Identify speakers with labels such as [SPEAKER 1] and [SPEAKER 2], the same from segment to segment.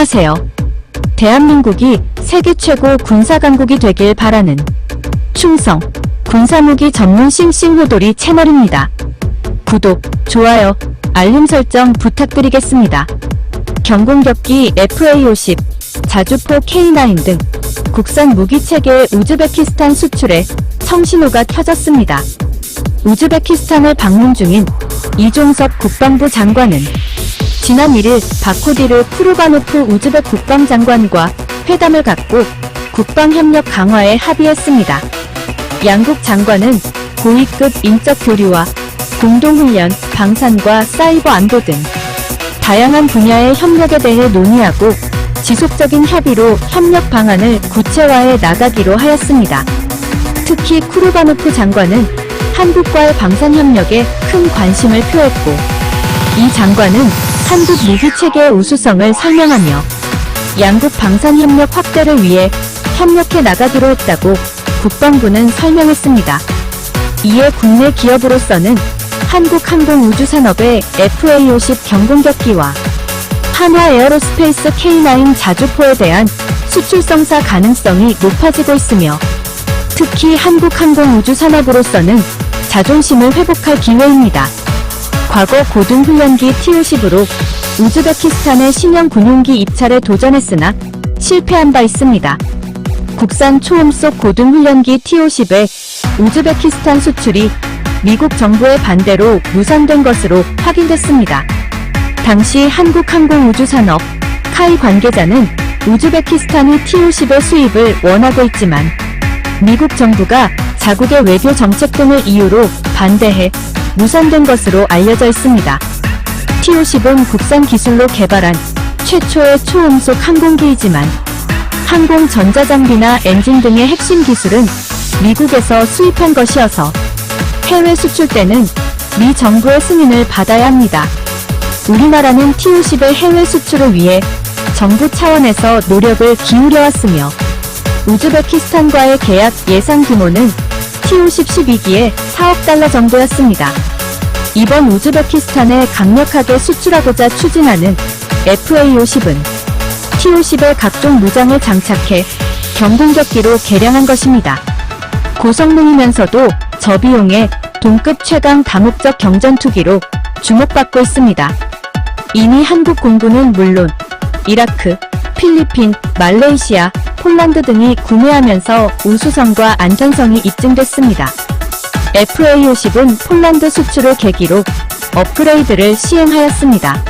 [SPEAKER 1] 구독해주세요. 대한민국이 세계 최고 군사강국이 되길 바라는 충성, 군사무기 전문 싱싱호돌이 채널입니다. 구독, 좋아요, 알림 설정 부탁드리겠습니다. 경공격기 FA-50, 자주포 K9 등 국산 무기체계 우즈베키스탄 수출에 청신호가 켜졌습니다. 우즈베키스탄을 방문 중인 이종섭 국방부 장관은 지난 1일 바코디르 쿠르바노프 우즈벡 국방장관과 회담을 갖고 국방협력 강화에 합의했습니다. 양국 장관은 고위급 인적 교류와 공동훈련, 방산과 사이버 안보 등 다양한 분야의 협력에 대해 논의하고 지속적인 협의로 협력 방안을 구체화해 나가기로 하였습니다. 특히 쿠르바노프 장관은 한국과의 방산협력에 큰 관심을 표했고, 이 장관은 한국 무기체계의 우수성을 설명하며 양국 방산협력 확대를 위해 협력해 나가기로 했다고 국방부는 설명했습니다. 이에 국내 기업으로서는 한국항공우주산업의 FA-50 경공격기와 한화에어로스페이스 K9 자주포에 대한 수출성사 가능성이 높아지고 있으며, 특히 한국항공우주산업으로서는 자존심을 회복할 기회입니다. 과거 고등훈련기 T-50으로 우즈베키스탄의 신형 군용기 입찰에 도전했으나 실패한 바 있습니다. 국산 초음속 고등훈련기 T-50의 우즈베키스탄 수출이 미국 정부의 반대로 무산된 것으로 확인됐습니다. 당시 한국항공우주산업 카이 관계자는 우즈베키스탄이 T-50의 수입을 원하고 있지만 미국 정부가 자국의 외교 정책 등을 이유로 반대해 무산된 것으로 알려져 있습니다. T-50은 국산 기술로 개발한 최초의 초음속 항공기이지만 항공 전자장비나 엔진 등의 핵심 기술은 미국에서 수입한 것이어서 해외 수출 때는 미 정부의 승인을 받아야 합니다. 우리나라는 T-50의 해외 수출을 위해 정부 차원에서 노력을 기울여왔으며 우즈베키스탄과의 계약 예상 규모는 T-50 12기에 4억 달러 정도였습니다. 이번 우즈베키스탄에 강력하게 수출하고자 추진하는 FA-50은 T-50의 각종 무장을 장착해 경공격기로 개량한 것입니다. 고성능이면서도 저비용의 동급 최강 다목적 경전투기로 주목받고 있습니다. 이미 한국 공군은 물론 이라크, 필리핀, 말레이시아, 폴란드 등이 구매하면서 우수성과 안전성이 입증됐습니다. FA-50은 폴란드 수출을 계기로 업그레이드를 시행하였습니다.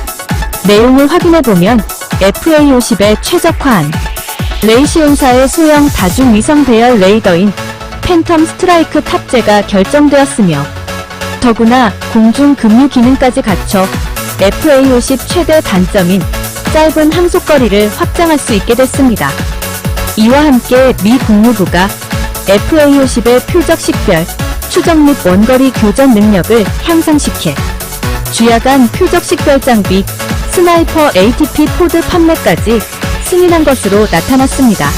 [SPEAKER 1] 내용을 확인해보면 FA-50의 최적화한 레이시온사의 소형 다중위성 대열 레이더인 팬텀 스트라이크 탑재가 결정되었으며, 더구나 공중 급류 기능까지 갖춰 FA-50 최대 단점인 짧은 항속거리를 확장할 수 있게 됐습니다. 이와 함께 미 국무부가 FA-50의 표적 식별, 추적 및 원거리 교전 능력을 향상시켜 주야간 표적 식별 장비 스나이퍼 ATP 포드 판매까지 승인한 것으로 나타났습니다.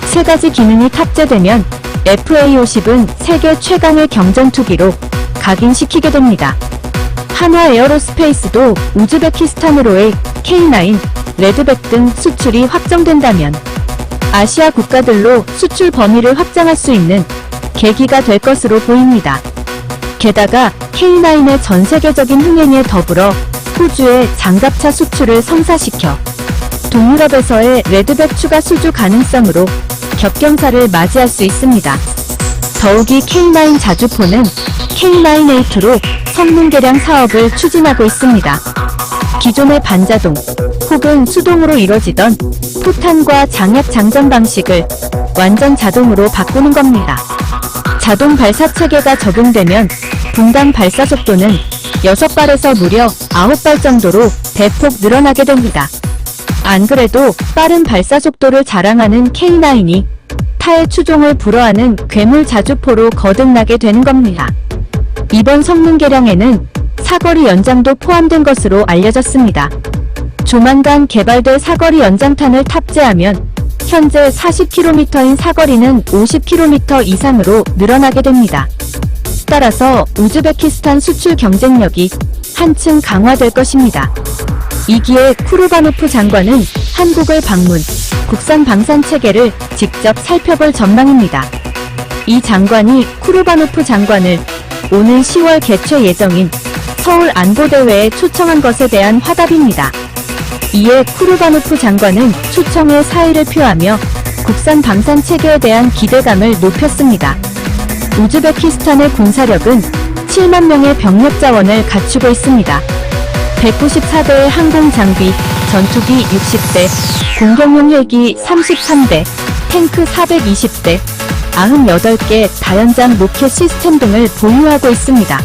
[SPEAKER 1] 세 가지 기능이 탑재되면 FA-50은 세계 최강의 경전투기로 각인시키게 됩니다. 한화에어로스페이스도 우즈베키스탄으로의 K9, 레드백 등 수출이 확정된다면 아시아 국가들로 수출 범위를 확장할 수 있는 계기가 될 것으로 보입니다. 게다가 K9의 전 세계적인 흥행에 더불어 호주의 장갑차 수출을 성사시켜 동유럽에서의 레드백 추가 수주 가능성으로 겹경사를 맞이할 수 있습니다. 더욱이 K9 자주포는 K9A2로 성능 개량 사업을 추진하고 있습니다. 기존의 반자동 혹은 수동으로 이뤄지던 포탄과 장약 장전 방식을 완전 자동으로 바꾸는 겁니다. 자동 발사 체계가 적용되면 분당 발사 속도는 6발에서 무려 9발 정도로 대폭 늘어나게 됩니다. 안 그래도 빠른 발사 속도를 자랑하는 K9이 타의 추종을 불허하는 괴물 자주포로 거듭나게 되는 겁니다. 이번 성능 개량에는 사거리 연장도 포함된 것으로 알려졌습니다. 조만간 개발될 사거리 연장탄을 탑재하면 현재 40km인 사거리는 50km 이상으로 늘어나게 됩니다. 따라서 우즈베키스탄 수출 경쟁력이 한층 강화될 것입니다. 이기에 쿠르바노프 장관은 한국을 방문, 국산 방산 체계를 직접 살펴볼 전망입니다. 이 장관이 쿠르바노프 장관을 오는 10월 개최 예정인 서울 안보대회에 초청한 것에 대한 화답입니다. 이에 쿠르바노프 장관은 초청에 사의를 표하며 국산 방산 체계에 대한 기대감을 높였습니다. 우즈베키스탄의 군사력은 7만 명의 병력 자원을 갖추고 있습니다. 194대의 항공 장비, 전투기 60대, 공격용 헬기 33대, 탱크 420대, 98개 다연장 로켓 시스템 등을 보유하고 있습니다.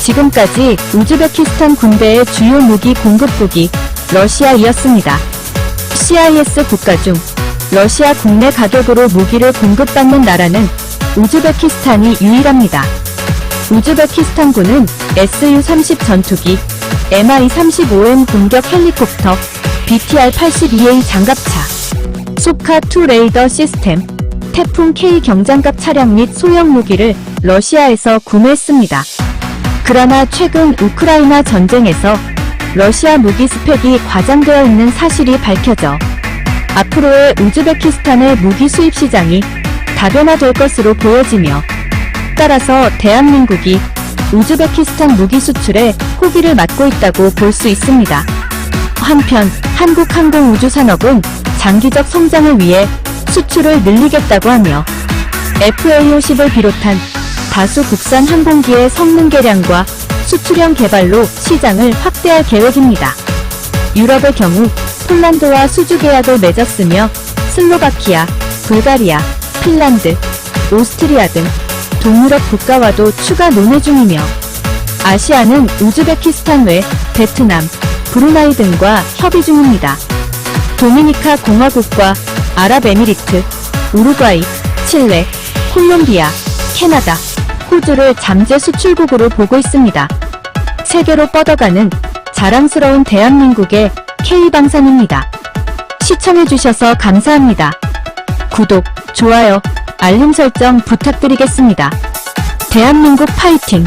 [SPEAKER 1] 지금까지 우즈베키스탄 군대의 주요 무기 공급국이 러시아이었습니다. CIS 국가 중 러시아 국내 가격으로 무기를 공급받는 나라는 우즈베키스탄이 유일합니다. 우즈베키스탄군은 Su-30 전투기, Mi-35M 공격 헬리콥터, BTR-82A 장갑차, 소카-2 레이더 시스템, 태풍-K 경장갑 차량 및 소형 무기를 러시아에서 구매했습니다. 그러나 최근 우크라이나 전쟁에서 러시아 무기 스펙이 과장되어 있는 사실이 밝혀져 앞으로의 우즈베키스탄의 무기 수입 시장이 다변화될 것으로 보여지며 따라서 대한민국이 우즈베키스탄 무기 수출에 호기를 맞고 있다고 볼 수 있습니다. 한편 한국항공우주산업은 장기적 성장을 위해 수출을 늘리겠다고 하며 FA-50을 비롯한 다수 국산 항공기의 성능 개량과 수출형 개발로 시장을 확대할 계획입니다. 유럽의 경우 폴란드와 수주 계약을 맺었으며 슬로바키아, 불가리아, 핀란드, 오스트리아 등 동유럽 국가와도 추가 논의 중이며 아시아는 우즈베키스탄 외 베트남, 브루나이 등과 협의 중입니다. 도미니카 공화국과 아랍에미리트, 우루과이, 칠레, 콜롬비아, 캐나다, 호주를 잠재 수출국으로 보고 있습니다. 세계로 뻗어가는 자랑스러운 대한민국의 K방산입니다. 시청해주셔서 감사합니다. 구독, 좋아요, 알림 설정 부탁드리겠습니다. 대한민국 파이팅!